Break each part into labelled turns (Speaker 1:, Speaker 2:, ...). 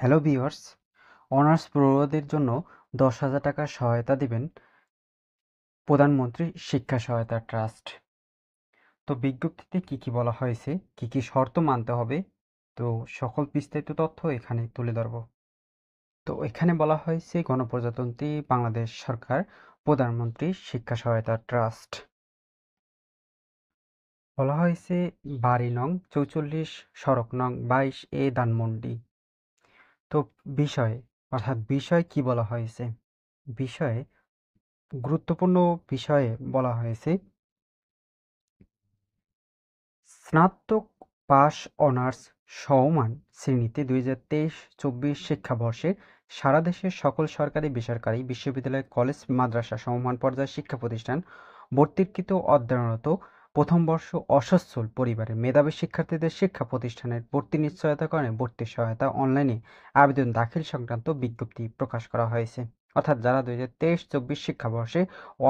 Speaker 1: Hello viewers, honours পড়ুয়াদের জন্য 10,000 টাকার সহায়তা দিবেন প্রধানমন্ত্রী শিক্ষা সহায়তা ট্রাস্ট। তো বিজ্ঞপ্তিতে কি বলা হয়েছে, কি শর্ত মানতে হবে, তো সকল বিস্তারিত তথ্য এখানে তুলে ধরব। তো এখানে বলা হয়েছে গণপ্রজাতন্ত্রী বাংলাদেশ সরকার প্রধানমন্ত্রী শিক্ষা সহায়তা ট্রাস্ট। বলা হয়েছে বাড়ি নং 44, সড়ক নং 22A, ধানমন্ডি। তো বিষয় কি বলা হয়েছে? বিষয়ে গুরুত্বপূর্ণ বিষয়ে বলা হয়েছে স্নাতক পাস অনার্স সমমান শ্রেণীতে 2023-24 শিক্ষাবর্ষে সারা দেশের সকল সরকারি বেসরকারি বিশ্ববিদ্যালয় কলেজ মাদ্রাসা সমমান পর্যায়ের শিক্ষা প্রতিষ্ঠান ভর্তিকৃত অধ্যয়নরত প্রথম বর্ষ অসচ্ছল পরিবারের মেধাবী শিক্ষার্থীদের শিক্ষা প্রতিষ্ঠানের ভর্তি নিশ্চয়তাকরণে ভর্তি সহায়তা অনলাইনে আবেদন দাখিল সংক্রান্ত বিজ্ঞপ্তি প্রকাশ করা হয়েছে। অর্থাৎ যারা 2023-24 শিক্ষাবর্ষে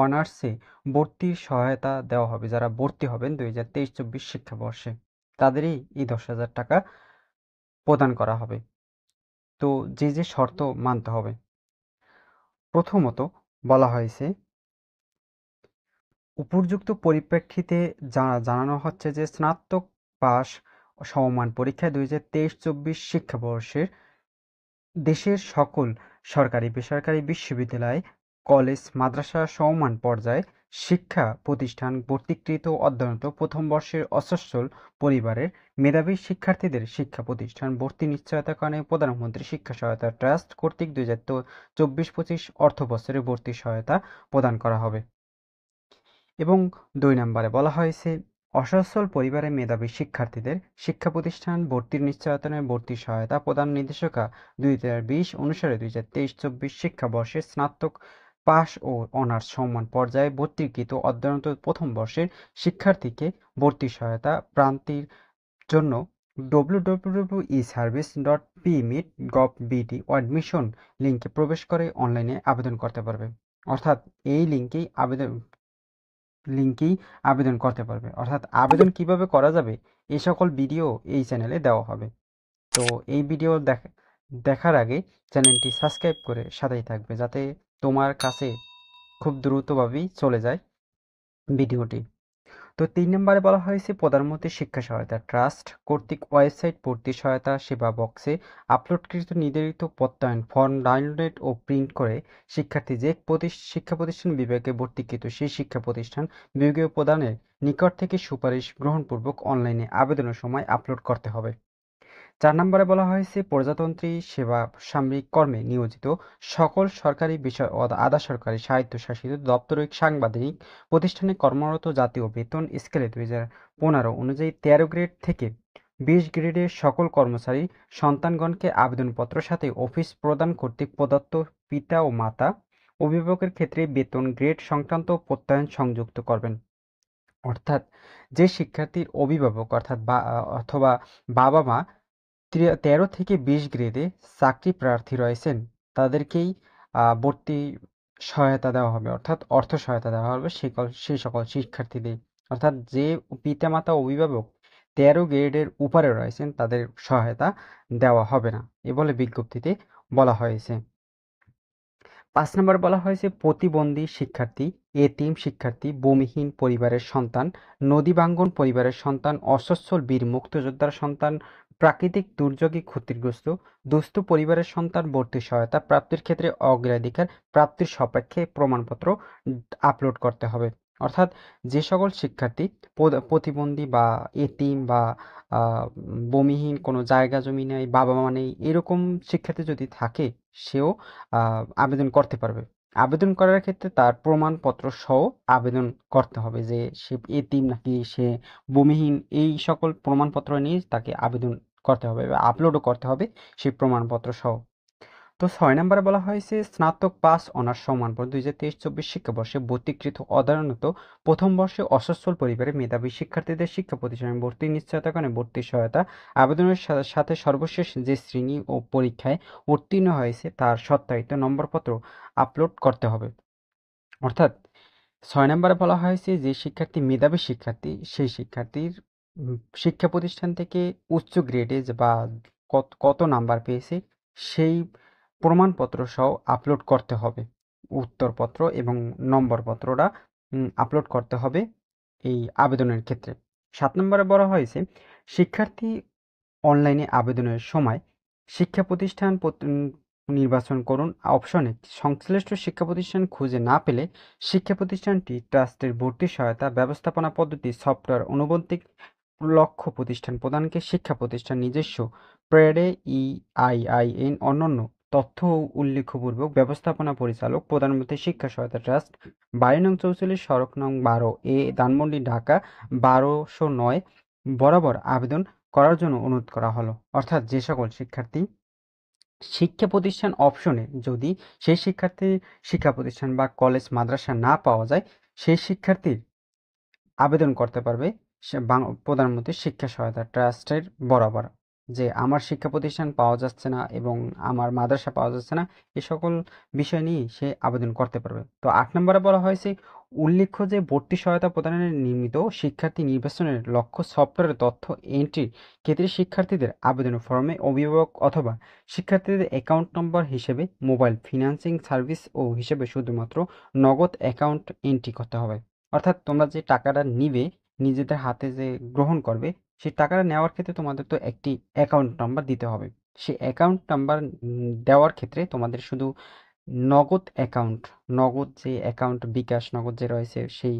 Speaker 1: অনার্সে ভর্তির সহায়তা দেওয়া হবে, যারা ভর্তি হবেন 2023-24 শিক্ষাবর্ষে, তাদেরই এই 10,000 টাকা প্রদান করা হবে। তো যে শর্ত মানতে হবে, প্রথমত বলা হয়েছে উপর্যুক্ত পরিপ্রেক্ষিতে জানানো হচ্ছে যে স্নাতক পাস সমমান পরীক্ষায় 2023-24 শিক্ষাবর্ষের দেশের সকল সরকারি বেসরকারি বিশ্ববিদ্যালয় কলেজ মাদ্রাসা সমমান পর্যায়ে শিক্ষা প্রতিষ্ঠান ভর্তিকৃত অধ্যয়নরত প্রথম বর্ষের অসচ্ছল পরিবারের মেধাবী শিক্ষার্থীদের শিক্ষা প্রতিষ্ঠান ভর্তি নিশ্চয়তাকরণে প্রধানমন্ত্রী শিক্ষা সহায়তা ট্রাস্ট কর্তৃক 2024-25 অর্থবছরে ভর্তি সহায়তা প্রদান করা হবে। এবং 2 নম্বরে বলা হয়েছে অসচ্ছল পরিবারের মেধাবী শিক্ষার্থীদের শিক্ষা প্রতিষ্ঠান ভর্তির নিশ্চয়তাকরণে ভর্তি সহায়তা প্রদান নির্দেশিকা 2020 অনুসারে 2023-24 শিক্ষাবর্ষে স্নাতক পাস ও অনার্স সমমান পর্যায়ে ভর্তিকৃত অধ্যয়নরত প্রথম বর্ষের শিক্ষার্থীকে ভর্তি সহায়তা প্রান্তির জন্য www.eservice.pmit.gov.bd অ্যাডমিশন লিঙ্কে প্রবেশ করে অনলাইনে আবেদন করতে পারবে। অর্থাৎ এই লিঙ্কেই আবেদন করতে পারবে। অর্থাৎ আবেদন কিভাবে করা যাবে এই সকল ভিডিও এই চ্যানেলে দেওয়া হবে। তো এই ভিডিও দেখার আগে চ্যানেলটি সাবস্ক্রাইব করে সাথেই থাকবে, যাতে তোমার কাছে খুব দ্রুতভাবেই চলে যায় ভিডিওটি। তো 3 নম্বরে বলা হয়েছে প্রধানমন্ত্রী শিক্ষা সহায়তা ট্রাস্ট কর্তৃক ওয়েবসাইট ভর্তি সহায়তা সেবা বক্সে আপলোডকৃত নির্ধারিত প্রত্যয়ন ফর্ম ডাউনলোড ও প্রিন্ট করে শিক্ষার্থী যে শিক্ষা প্রতিষ্ঠান বিভাগে ভর্তিকৃত সেই শিক্ষা প্রতিষ্ঠান বিভাগীয় প্রধানের নিকট থেকে সুপারিশ গ্রহণপূর্বক অনলাইনে আবেদনের সময় আপলোড করতে হবে। 4 নম্বরে বলা হয়েছে প্রজাতন্ত্রী সেবা সামরিক কর্মে নিয়োজিত সকল সরকারি বিষয় ও আধা সরকারি স্বায়ত্তশাসিত দাপ্তরিক সাংবিধানিক প্রতিষ্ঠানে কর্মরত জাতীয় বেতন স্কেলে 2015 অনুযায়ী 13 গ্রেড থেকে 20 গ্রেডের সকল কর্মচারী সন্তানগণকে আবেদনপত্র সাথে অফিস প্রদান কর্তৃক প্রদত্ত পিতা ও মাতা অভিভাবকের ক্ষেত্রে বেতন গ্রেড সংক্রান্ত প্রত্যয়ন সংযুক্ত করবেন। অর্থাৎ যে শিক্ষার্থীর অভিভাবক অথবা বাবা মা 13 থেকে 20 গ্রেডে চাকরি প্রার্থী রয়েছেন, তাদেরকেই ভর্তি সহায়তা দেওয়া হবে, অর্থাৎ অর্থ সহায়তা দেওয়া হবে সেই সকল শিক্ষার্থীদের। অর্থাৎ যে পিতামাতা অভিভাবক 13 গ্রেডের উপরে রয়েছেন তাদের সহায়তা দেওয়া হবে না, এ বলে বিজ্ঞপ্তিতে বলা হয়েছে। 5 নম্বরে বলা হয়েছে প্রতিবন্ধী শিক্ষার্থী, এতিম শিক্ষার্থী, ভূমিহীন পরিবারের সন্তান, নদীভাঙ্গন পরিবারের সন্তান, অসচ্ছল বীর মুক্তিযোদ্ধার সন্তান, প্রাকৃতিক দুর্যোগে ক্ষতিগ্রস্ত দুস্থ পরিবারের সন্তান ভর্তি সহায়তা প্রাপ্তির ক্ষেত্রে অগ্রাধিকার প্রাপ্তির সাপেক্ষে প্রমাণপত্র আপলোড করতে হবে। অর্থাৎ যে সকল শিক্ষার্থী প্রতিবন্ধী বা এতিম বা ভূমিহীন, কোনো জায়গা জমি নেই, বাবা মা নেই, এরকম শিক্ষার্থী যদি থাকে সেও আবেদন করতে পারবে। আবেদন করার ক্ষেত্রে তার প্রমাণপত্র সহ আবেদন করতে হবে, যে সে এতিম নাকি সে ভূমিহীন, এই সকল প্রমাণপত্র নিয়ে তাকে আবেদন করতে হবে বা আপলোডও করতে হবে সেই প্রমাণপত্র সহ। তো 6 নম্বরে বলা হয়েছে স্নাতক পাস অনার্স সমমানপর 2023-24 শিক্ষাবর্ষে ভর্তিকৃত অধ্যয়নরত প্রথম বর্ষে অসচ্ছল পরিবারের মেধাবী শিক্ষার্থীদের শিক্ষা প্রতিষ্ঠানে ভর্তি নিশ্চয়তাকরণে ভর্তি সহায়তা আবেদনের সাথে সর্বশেষ যে শ্রেণী ও পরীক্ষায় উত্তীর্ণ হয়েছে তার সত্যায়িত নম্বরপত্র আপলোড করতে হবে। অর্থাৎ 6 নম্বরে বলা হয়েছে যে শিক্ষার্থী মেধাবী শিক্ষার্থী, সেই শিক্ষার্থীর শিক্ষা প্রতিষ্ঠান থেকে উচ্চ গ্রেডে বা কত নাম্বার পেয়েছে সেই প্রমাণপত্র সহ আপলোড করতে হবে। উত্তরপত্র এবং নম্বরপত্রটা আপলোড করতে হবে এই আবেদনের ক্ষেত্রে। 7 নম্বরে বলা হয়েছে শিক্ষার্থী অনলাইনে আবেদনের সময় শিক্ষা প্রতিষ্ঠান নির্বাচন করুন। অপশনে সংশ্লিষ্ট শিক্ষা প্রতিষ্ঠান খুঁজে না পেলে শিক্ষা প্রতিষ্ঠানটি ট্রাস্টের ভর্তি সহায়তা ব্যবস্থাপনা পদ্ধতি সফটওয়্যার অনুবন্ধিক লক্ষ্য প্রতিষ্ঠান প্রদানকে শিক্ষা প্রতিষ্ঠান নিজস্ব প্রেডে EIIN অন্যান্য তথ্য উল্লেখপূর্বক ব্যবস্থাপনা পরিচালক প্রধানমন্ত্রী শিক্ষা সহায়তা ট্রাস্ট 22 নং 44 সড়ক নং 12 এ ধানমন্ডি ঢাকা 1209 বরাবর আবেদন করার জন্য অনুরোধ করা হলো। অর্থাৎ যে সকল শিক্ষার্থী শিক্ষা প্রতিষ্ঠান অপশনে যদি সেই শিক্ষার্থীর শিক্ষা প্রতিষ্ঠান বা কলেজ মাদ্রাসা না পাওয়া যায়, সেই শিক্ষার্থীর আবেদন করতে পারবে সে প্রধানমন্ত্রী শিক্ষা সহায়তা ট্রাস্টের বরাবর, যে আমার শিক্ষা প্রতিষ্ঠান পাওয়া যাচ্ছে না এবং আমার মাদ্রাসা পাওয়া যাচ্ছে না, এ সকল বিষয় নিয়ে সে আবেদন করতে পারবে। তো 8 নম্বরে বলা হয়েছে উল্লেখ্য যে ভর্তি সহায়তা প্রদানের নির্মিত শিক্ষার্থী নির্বাচনের লক্ষ্য সফটওয়্যারের তথ্য এন্ট্রির ক্ষেত্রে শিক্ষার্থীদের আবেদন ফর্মে অভিভাবক অথবা শিক্ষার্থীদের অ্যাকাউন্ট নম্বর হিসেবে মোবাইল ফিন্যান্সিং সার্ভিস ও হিসেবে শুধুমাত্র নগদ অ্যাকাউন্ট এন্ট্রি করতে হবে। অর্থাৎ তোমরা যে টাকাটা নিবে, নিজেদের হাতে যে গ্রহণ করবে, সেই টাকাটা নেওয়ার ক্ষেত্রে তোমাদের তো একটি অ্যাকাউন্ট নাম্বার দিতে হবে। সেই অ্যাকাউন্ট নাম্বার দেওয়ার ক্ষেত্রে তোমাদের শুধু নগদ অ্যাকাউন্ট, নগদ যে অ্যাকাউন্ট বিকাশ নগদ যে রয়েছে সেই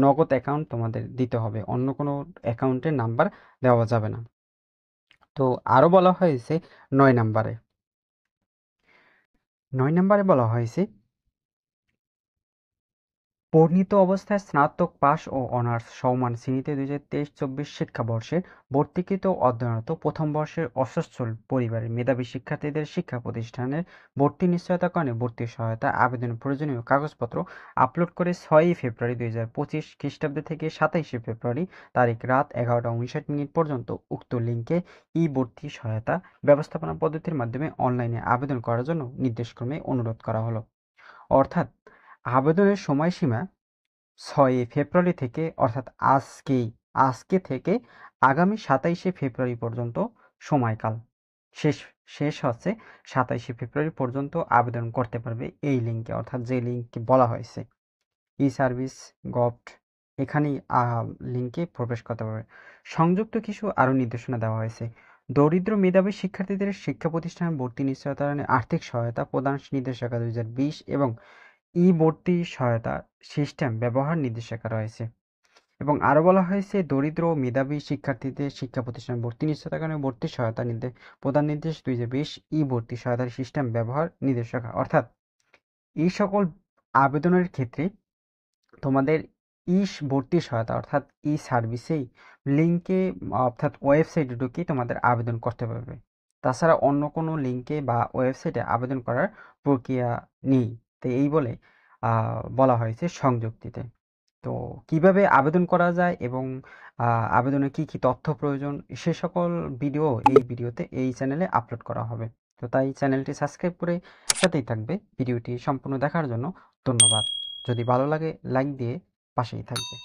Speaker 1: নগদ অ্যাকাউন্ট তোমাদের দিতে হবে, অন্য কোনো অ্যাকাউন্টের নাম্বার দেওয়া যাবে না। তো আরও বলা হয়েছে 9 নাম্বারে, 9 নাম্বারে বলা হয়েছে বর্ণিত অবস্থায় স্নাতক পাস ও অনার্স সমমান শ্রেণীতে 2023-24 শিক্ষাবর্ষে ভর্তিকৃত অধ্যয়নরত প্রথম বর্ষের অসচ্ছল পরিবারের মেধাবী শিক্ষার্থীদের শিক্ষা প্রতিষ্ঠানের ভর্তি নিশ্চয়তাকরণে ভর্তি সহায়তা আবেদনের প্রয়োজনীয় কাগজপত্র আপলোড করে 6 ফেব্রুয়ারি 2025 খ্রিস্টাব্দ থেকে 27 ফেব্রুয়ারি তারিখ রাত 11:59 পর্যন্ত উক্ত লিঙ্কে ভর্তি সহায়তা ব্যবস্থাপনা পদ্ধতির মাধ্যমে অনলাইনে আবেদন করার জন্য নির্দেশক্রমে অনুরোধ করা হলো। অর্থাৎ আবেদনের সময়সীমা 6 ফেব্রুয়ারি থেকে, অর্থাৎ আজকে থেকে আগামী 27 ফেব্রুয়ারি পর্যন্ত সময়কাল। শেষ হচ্ছে 27 ফেব্রুয়ারি পর্যন্ত আবেদন করতে পারবে এই লিঙ্কে, অর্থাৎ যে লিঙ্কে বলা হয়েছে ই-সার্ভিস গভট, এখানেই লিঙ্কে প্রবেশ করতে পারবে। সংযুক্ত কিছু আরও নির্দেশনা দেওয়া হয়েছে। দরিদ্র মেধাবী শিক্ষার্থীদের শিক্ষা প্রতিষ্ঠানে ভর্তি নিশ্চয়তাকরণে আর্থিক সহায়তা প্রদান নির্দেশিকা 2020 এবং ভর্তি সহায়তা সিস্টেম ব্যবহার নির্দেশিকা রয়েছে। এবং আরও বলা হয়েছে দরিদ্র ও মেধাবী শিক্ষার্থীদের শিক্ষা প্রতিষ্ঠানে ভর্তি নিশ্চয়তাকরণে ভর্তি সহায়তা প্রদান নির্দেশ 2020 ভর্তি সহায়তার সিস্টেম ব্যবহার নির্দেশিকা। অর্থাৎ এই সকল আবেদনের ক্ষেত্রে তোমাদের ভর্তি সহায়তা অর্থাৎ সার্ভিসেই লিঙ্কে অর্থাৎ ওয়েবসাইটে ঢুকে তোমাদের আবেদন করতে পারবে। তাছাড়া অন্য কোনো লিঙ্কে বা ওয়েবসাইটে আবেদন করার প্রক্রিয়া নেই। তো এই বলে বলা হয়েছে সংযুক্তিতে। তো কিভাবে আবেদন করা যায় এবং আবেদনে কি কি তথ্য প্রয়োজন, সে সকল ভিডিও এই ভিডিওতে এই চ্যানেলে আপলোড করা হবে। তো তাই চ্যানেলটি সাবস্ক্রাইব করে সাথেই থাকবে। ভিডিওটি সম্পূর্ণ দেখার জন্য ধন্যবাদ। যদি ভালো লাগে লাইক দিয়ে পাশেই থাকবে।